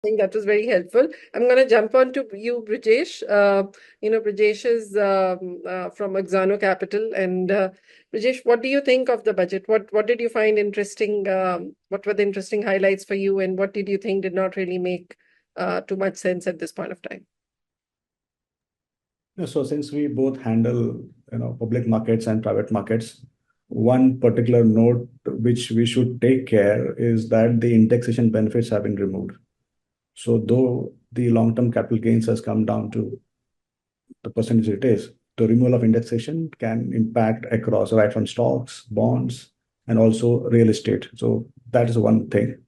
think that was very helpful. I'm going to jump on to you, Brijesh. Brijesh is from Auxano Capital. And Brijesh, what do you think of the budget? What did you find interesting? What were the interesting highlights for you? And what did you think did not really make too much sense at this point of time? Yeah, so since we both handle, public markets and private markets, one particular note which we should take care is that the indexation benefits have been removed. So though the long-term capital gains has come down to the percentage it is, the removal of indexation can impact across right from stocks, bonds, and also real estate. So that is one thing.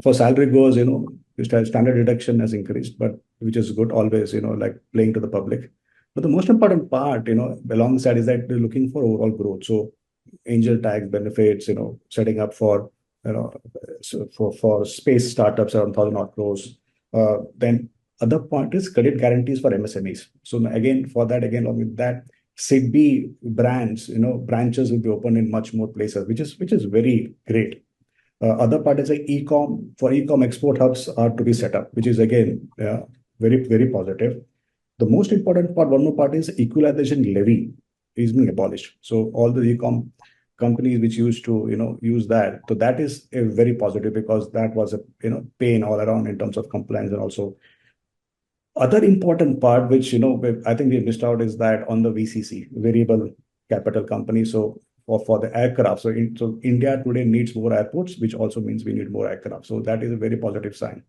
For salary goes, the standard deduction has increased, but which is good always, like playing to the public. But the most important part, alongside is that they're looking for overall growth. So angel tax benefits, setting up for, for space startups around 1,000 odd crores. Then other point is credit guarantees for MSMEs. So again, for that, again, along with that, SIDBI brands, branches will be open in much more places, which is very great. Other part is like e-com export hubs are to be set up, which is again very, very positive. The most important part, one more part is equalization levy is being abolished. So all the e-com companies which used to, use that. So that is a very positive because that was a, pain all around in terms of compliance and also other important part, which, I think we missed out is that on the VCC, variable capital company. So for the aircraft. So India today needs more airports, which also means we need more aircraft. So that is a very positive sign.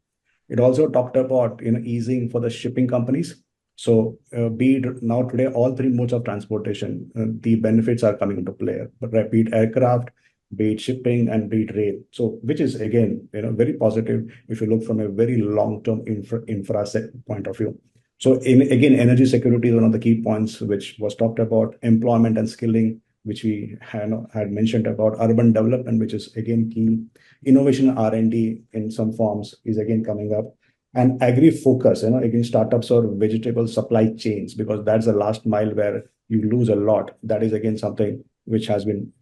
It also talked about, easing for the shipping companies. So be it now today, all three modes of transportation, the benefits are coming into play. But right, be it aircraft, be it shipping, and be it rail. So which is again, very positive if you look from a very long-term infra point of view. So again, energy security is one of the key points which was talked about, employment and skilling, which we had mentioned about urban development, which is again key. Innovation R&D in some forms is again coming up. And agri focus, again, startups or vegetable supply chains, because that's the last mile where you lose a lot. That is again something which has been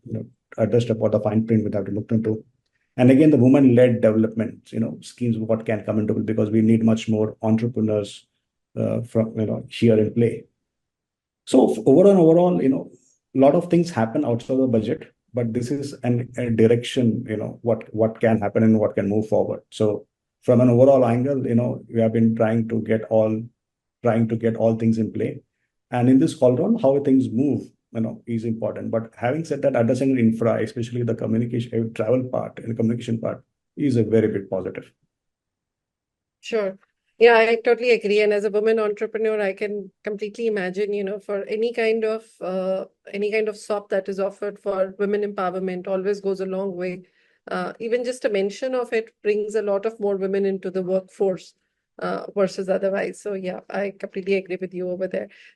addressed about the fine print we have to look into. And again, the women-led development, schemes, what can come into it, because we need much more entrepreneurs from here in play. So overall, a lot of things happen outside the budget, but this is a direction, what can happen and what can move forward. So from an overall angle, we have been trying to get all things in play. And in this cauldron, how things move, is important. But having said that, addressing infra, especially the communication, travel part and the communication part, is a very big positive. Sure. Yeah, I totally agree. And as a woman entrepreneur, I can completely imagine, for any kind of SOP that is offered for women empowerment always goes a long way. Even just a mention of it brings a lot of more women into the workforce versus otherwise. So yeah, I completely agree with you over there.